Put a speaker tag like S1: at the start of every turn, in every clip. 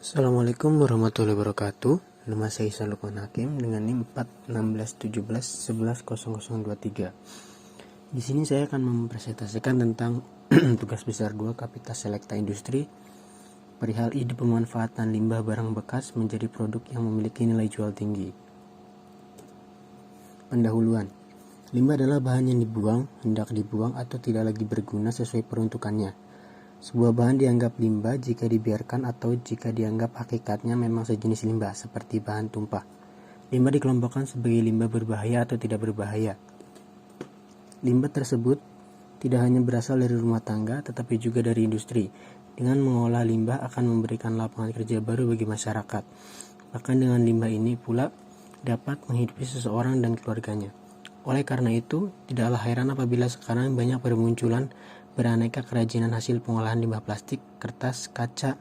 S1: Assalamualaikum warahmatullahi wabarakatuh. Nama saya Isa Lukman Hakim dengan NIM 41617110023. Di sini saya akan mempresentasikan tentang tugas besar 2 Kapita Selekta Industri perihal ide pemanfaatan limbah barang bekas menjadi produk yang memiliki nilai jual tinggi. Pendahuluan. Limbah adalah bahan yang dibuang, hendak dibuang atau tidak lagi berguna sesuai peruntukannya. Sebuah bahan dianggap limbah jika dibiarkan atau jika dianggap hakikatnya memang sejenis limbah, seperti bahan tumpah. Limbah dikelompokkan sebagai limbah berbahaya atau tidak berbahaya. Limbah tersebut tidak hanya berasal dari rumah tangga, tetapi juga dari industri. Dengan mengolah limbah akan memberikan lapangan kerja baru bagi masyarakat. Bahkan dengan limbah ini pula dapat menghidupi seseorang dan keluarganya. Oleh karena itu, tidaklah heran apabila sekarang banyak bermunculan beraneka kerajinan hasil pengolahan limbah plastik, kertas, kaca,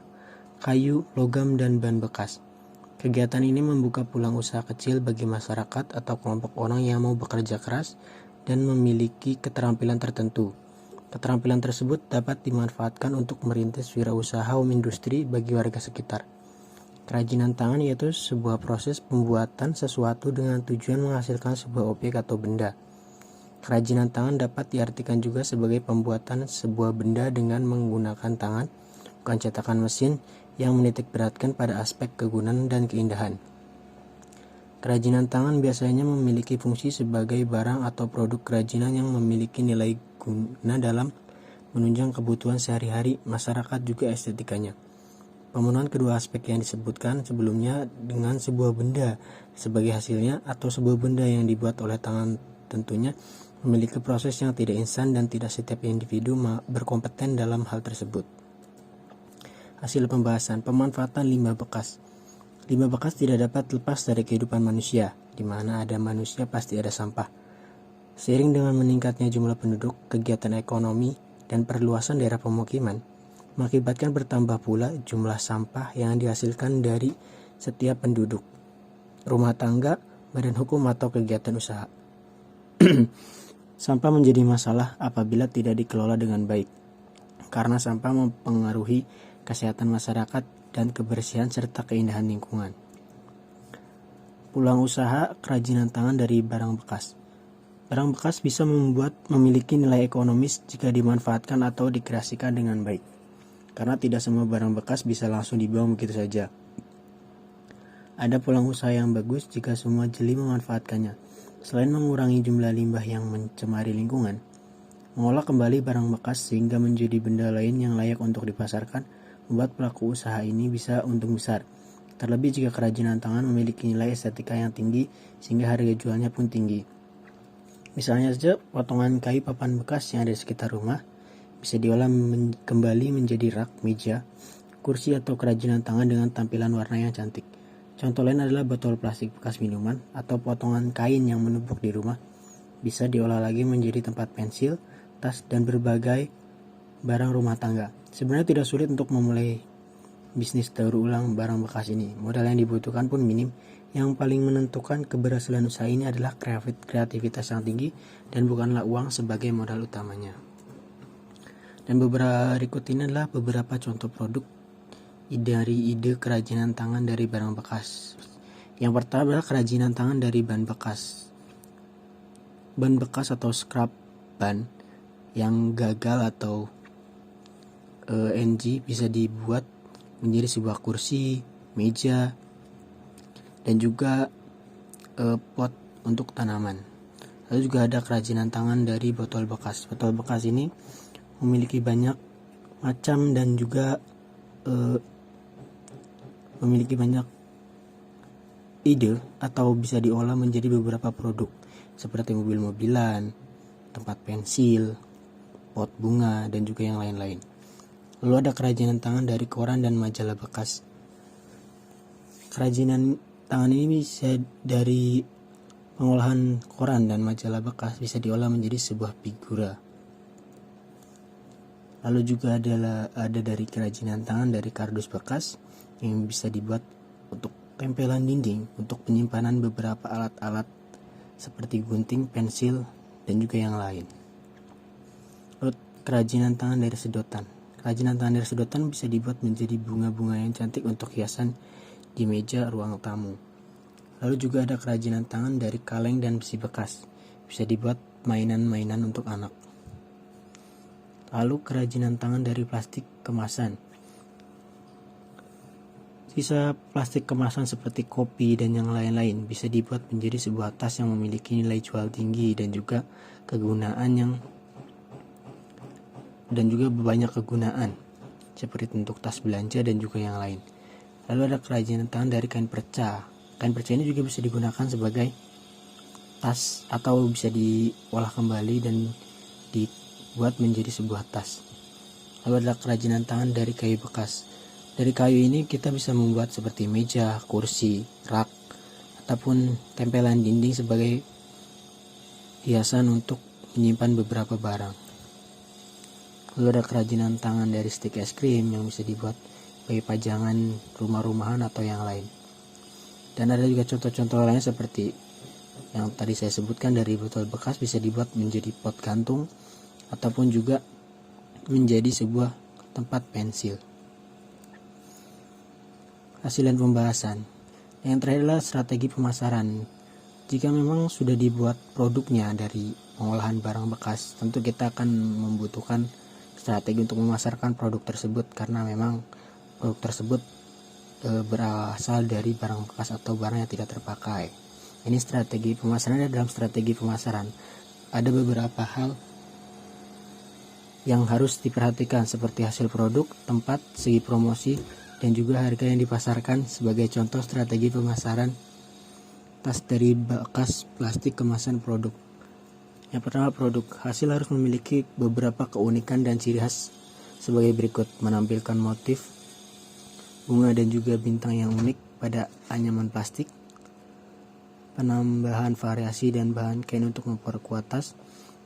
S1: kayu, logam, dan ban bekas. Kegiatan ini membuka peluang usaha kecil bagi masyarakat atau kelompok orang yang mau bekerja keras dan memiliki keterampilan tertentu. Keterampilan tersebut dapat dimanfaatkan untuk merintis wirausaha industri bagi warga sekitar. Kerajinan tangan yaitu sebuah proses pembuatan sesuatu dengan tujuan menghasilkan sebuah objek atau benda. Kerajinan tangan dapat diartikan juga sebagai pembuatan sebuah benda dengan menggunakan tangan, bukan cetakan mesin, yang menitik beratkan pada aspek kegunaan dan keindahan. Kerajinan tangan biasanya memiliki fungsi sebagai barang atau produk kerajinan yang memiliki nilai guna dalam menunjang kebutuhan sehari-hari masyarakat juga estetikanya. Pemenuhan kedua aspek yang disebutkan sebelumnya dengan sebuah benda sebagai hasilnya atau sebuah benda yang dibuat oleh tangan tentunya memiliki proses yang tidak instan dan tidak setiap individu berkompeten dalam hal tersebut. Hasil pembahasan, pemanfaatan limbah bekas. Limbah bekas tidak dapat lepas dari kehidupan manusia. Di mana ada manusia pasti ada sampah. Seiring dengan meningkatnya jumlah penduduk, kegiatan ekonomi, dan perluasan daerah pemukiman, mengakibatkan bertambah pula jumlah sampah yang dihasilkan dari setiap penduduk, rumah tangga, badan hukum atau kegiatan usaha. Sampah menjadi masalah apabila tidak dikelola dengan baik, karena sampah mempengaruhi kesehatan masyarakat dan kebersihan serta keindahan lingkungan. Peluang usaha kerajinan tangan dari barang bekas. Barang bekas bisa memiliki nilai ekonomis jika dimanfaatkan atau dikreasikan dengan baik, karena tidak semua barang bekas bisa langsung dibuang begitu saja. Ada peluang usaha yang bagus jika semua jeli memanfaatkannya. Selain mengurangi jumlah limbah yang mencemari lingkungan, mengolah kembali barang bekas sehingga menjadi benda lain yang layak untuk dipasarkan membuat pelaku usaha ini bisa untung besar. Terlebih jika kerajinan tangan memiliki nilai estetika yang tinggi sehingga harga jualnya pun tinggi. Misalnya saja potongan kayu papan bekas yang ada di sekitar rumah bisa diolah kembali menjadi rak, meja, kursi atau kerajinan tangan dengan tampilan warna yang cantik. Contoh lain adalah botol plastik bekas minuman atau potongan kain yang menumpuk di rumah. Bisa diolah lagi menjadi tempat pensil, tas, dan berbagai barang rumah tangga. Sebenarnya tidak sulit untuk memulai bisnis daur ulang barang bekas ini. Modal yang dibutuhkan pun minim. Yang paling menentukan keberhasilan usaha ini adalah kreativitas yang tinggi dan bukanlah uang sebagai modal utamanya. Dan berikut ini adalah beberapa contoh produk dari ide kerajinan tangan dari barang bekas. Yang pertama adalah kerajinan tangan dari ban bekas. Ban bekas atau scrap ban yang gagal atau NG bisa dibuat menjadi sebuah kursi, meja, dan juga pot untuk tanaman. Lalu juga ada kerajinan tangan dari botol bekas. Botol bekas ini memiliki banyak macam dan juga memiliki banyak ide atau bisa diolah menjadi beberapa produk seperti mobil-mobilan, tempat pensil, pot bunga, dan juga yang lain-lain. Lalu ada kerajinan tangan dari koran dan majalah bekas. Kerajinan tangan ini bisa dari pengolahan koran dan majalah bekas bisa diolah menjadi sebuah figura. Lalu juga ada dari kerajinan tangan dari kardus bekas yang bisa dibuat untuk tempelan dinding untuk penyimpanan beberapa alat-alat seperti gunting, pensil, dan juga yang lain. Lalu kerajinan tangan dari sedotan. Kerajinan tangan dari sedotan bisa dibuat menjadi bunga-bunga yang cantik untuk hiasan di meja ruang tamu. Lalu juga ada kerajinan tangan dari kaleng dan besi bekas. Bisa dibuat mainan-mainan untuk anak. Lalu kerajinan tangan dari plastik kemasan. Sisa plastik kemasan seperti kopi dan yang lain-lain bisa dibuat menjadi sebuah tas yang memiliki nilai jual tinggi dan juga banyak kegunaan seperti untuk tas belanja dan juga yang lain. Lalu ada kerajinan tangan dari kain perca. Kain perca ini juga bisa digunakan sebagai tas atau bisa diolah kembali dan dibuat menjadi sebuah tas. Lalu ada kerajinan tangan dari kayu bekas. Dari kayu ini kita bisa membuat seperti meja, kursi, rak, ataupun tempelan dinding sebagai hiasan untuk menyimpan beberapa barang. Lalu ada kerajinan tangan dari stik es krim yang bisa dibuat sebagai pajangan rumah-rumahan atau yang lain. Dan ada juga contoh-contoh lainnya seperti yang tadi saya sebutkan, dari botol bekas bisa dibuat menjadi pot gantung ataupun juga menjadi sebuah tempat pensil. Hasil dan pembahasan. Yang terakhir adalah strategi pemasaran. Jika memang sudah dibuat produknya dari pengolahan barang bekas, tentu kita akan membutuhkan strategi untuk memasarkan produk tersebut, karena memang produk tersebut berasal dari barang bekas atau barang yang tidak terpakai. Ini strategi pemasaran. Dalam strategi pemasaran ada beberapa hal yang harus diperhatikan seperti hasil produk, tempat, segi promosi, dan juga harga yang dipasarkan. Sebagai contoh strategi pemasaran tas dari bekas plastik kemasan produk. Yang pertama, produk. Hasil harus memiliki beberapa keunikan dan ciri khas sebagai berikut: menampilkan motif bunga dan juga bintang yang unik pada anyaman plastik, penambahan variasi dan bahan kain untuk memperkuat tas,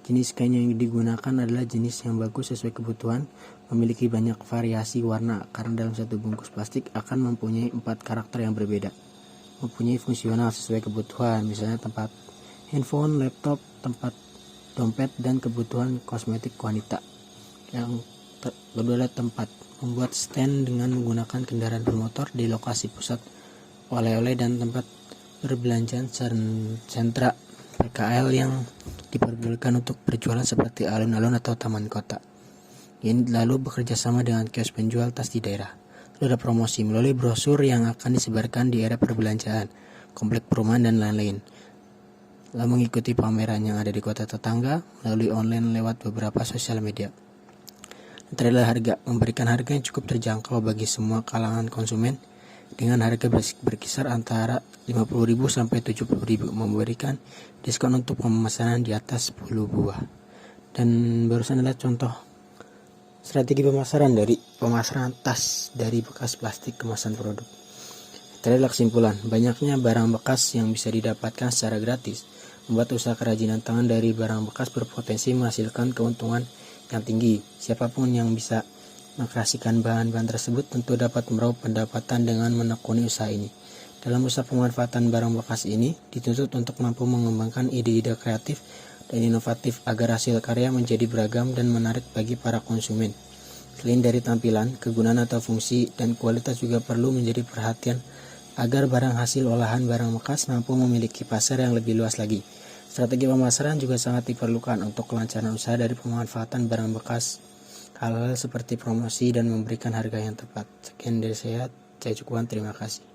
S1: jenis kain yang digunakan adalah jenis yang bagus sesuai kebutuhan, memiliki banyak variasi warna karena dalam satu bungkus plastik akan mempunyai 4 karakter yang berbeda, mempunyai fungsional sesuai kebutuhan, misalnya tempat handphone, laptop, tempat dompet, dan kebutuhan kosmetik wanita. Yang kedua adalah tempat, membuat stand dengan menggunakan kendaraan bermotor di lokasi pusat oleh-oleh dan tempat perbelanjaan sentra PKL yang diperbolehkan untuk berjualan seperti alun-alun atau taman kota. Ini lalu bekerja sama dengan kios penjual tas di daerah. Lalu ada promosi melalui brosur yang akan disebarkan di area perbelanjaan, komplek perumahan, dan lain-lain. Lalu mengikuti pameran yang ada di kota tetangga melalui online lewat beberapa sosial media. Yang terakhir adalah harga, memberikan harga yang cukup terjangkau bagi semua kalangan konsumen dengan harga berkisar antara 50.000 sampai 70.000, memberikan diskon untuk pemesanan di atas 10 buah. Dan barusan adalah contoh strategi pemasaran dari pemasaran tas dari bekas plastik kemasan produk. Terakhir kesimpulan, banyaknya barang bekas yang bisa didapatkan secara gratis membuat usaha kerajinan tangan dari barang bekas berpotensi menghasilkan keuntungan yang tinggi. Siapapun yang bisa mengkreasikan bahan-bahan tersebut tentu dapat meraup pendapatan dengan menekuni usaha ini. Dalam usaha pemanfaatan barang bekas ini dituntut untuk mampu mengembangkan ide-ide kreatif dan inovatif agar hasil karya menjadi beragam dan menarik bagi para konsumen. Selain dari tampilan, kegunaan atau fungsi, dan kualitas juga perlu menjadi perhatian agar barang hasil olahan barang bekas mampu memiliki pasar yang lebih luas lagi. Strategi pemasaran juga sangat diperlukan untuk kelancaran usaha dari pemanfaatan barang bekas. Hal-hal seperti promosi dan memberikan harga yang tepat. Sekian dari saya cukupkan, terima kasih.